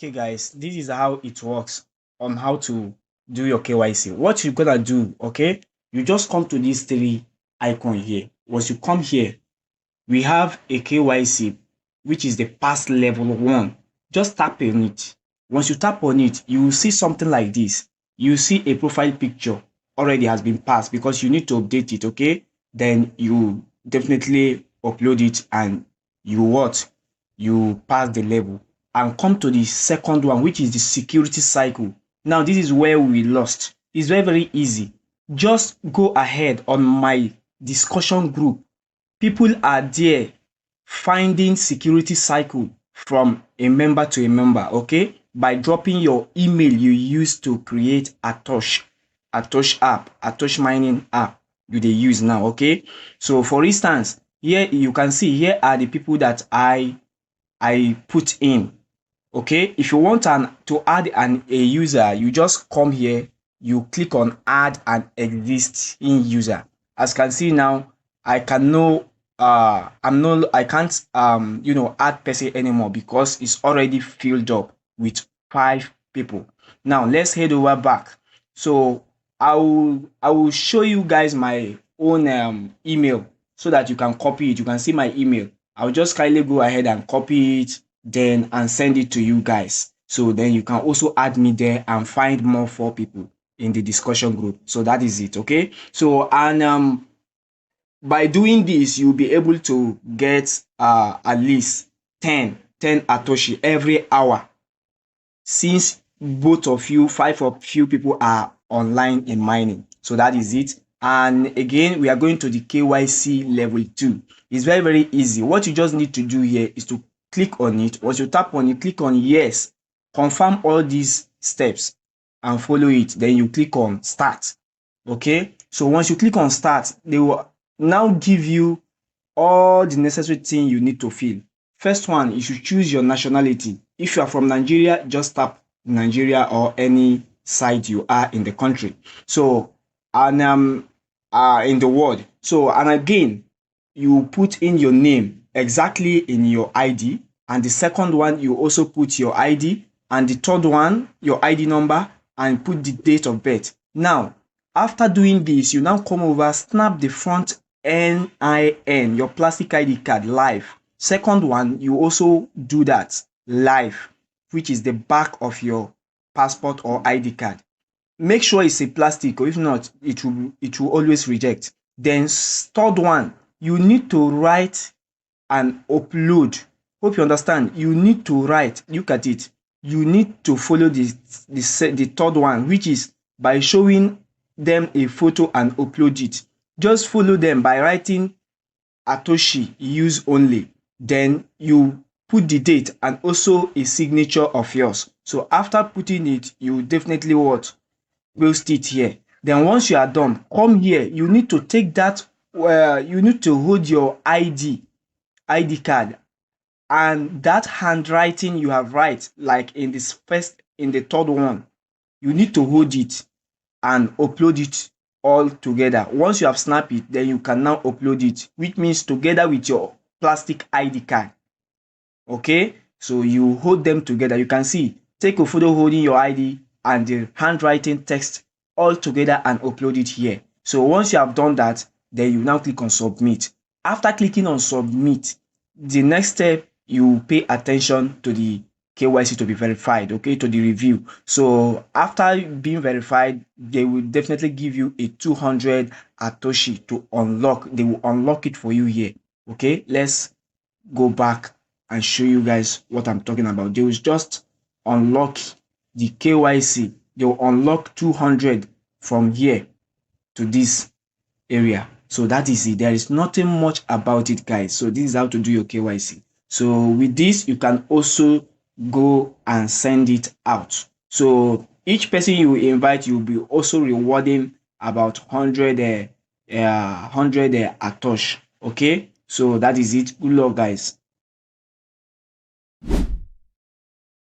Okay, guys, this is how it works on how to do your KYC. What you're gonna do, okay? You just come to these three icon here. Once you come here, we have a KYC, which is the pass level 1. Just tap on it. Once you tap on it, you will see something like this. You see a profile picture already has been passed because you need to update it, okay? Then you definitely upload it and you what? You pass the level and come to the second one, which is the security cycle. Now, this is where we lost. It's very, very easy. Just go ahead on my discussion group. People are there finding security cycle from a member to a member, okay? By dropping your email you use to create Atoshi app, Atoshi mining app you they use now, okay? So for instance, here you can see here are the people that I put in. Okay, if you want to add a user, you just come here, you click on add an existing user. As you can see now, I can't add person anymore because it's already filled up with 5 people. Now let's head over back. So I will show you guys my own email so that you can copy it. You can see my email. I'll just kindly go ahead and copy it then and send it to you guys. So then you can also add me there and find more 4 people in the discussion group. So that is it, okay? So and by doing this, you'll be able to get at least 10 Atoshi every hour, since both of you, 5 of you people are online in mining. So that is it. And again, we are going to the KYC level 2. It's very, very easy. What you just need to do here is to click on it. Once you tap on it, click on yes, confirm all these steps and follow it. Then you click on start. Okay, so once you click on start, they will now give you all the necessary thing you need to fill. First one, you should choose your nationality. If you are from Nigeria, just tap Nigeria or any site you are in the country. So and in the world. So and again, you put in your name exactly in your ID, and the second one you also put your ID, and the third one your ID number, and put the date of birth. Now after doing this, you now come over, snap the front NIN, your plastic ID card live. Second one, you also do that live, which is the back of your passport or ID card. Make sure it's a plastic, or if not, it will always reject. Then third one, you need to write and upload. Hope you understand. You need to write. Look at it. You need to follow the third one, which is by showing them a photo and upload it. Just follow them by writing Atoshi use only. Then you put the date and also a signature of yours. So after putting it, you definitely paste it here. Then once you are done, come here. You need to take that. You need to hold your ID card, and that handwriting you have write, like in the third one, you need to hold it and upload it all together. Once you have snapped it, then you can now upload it, which means together with your plastic ID card. Okay, so you hold them together. You can see, take a photo holding your ID and the handwriting text all together and upload it here. So once you have done that, then you now click on submit. After clicking on submit, the next step, you pay attention to the KYC to be verified, okay, to the review. So after being verified, they will definitely give you a 200 Atoshi to unlock. They will unlock it for you here. Okay, let's go back and show you guys what I'm talking about. They will just unlock the KYC. They will unlock 200 from here to this area. So that is it. There is nothing much about it, guys. So this is how to do your KYC. So with this, you can also go and send it out. So each person you invite, you'll be also rewarding about 100 Atosh. Okay, so that is it. Good luck, guys.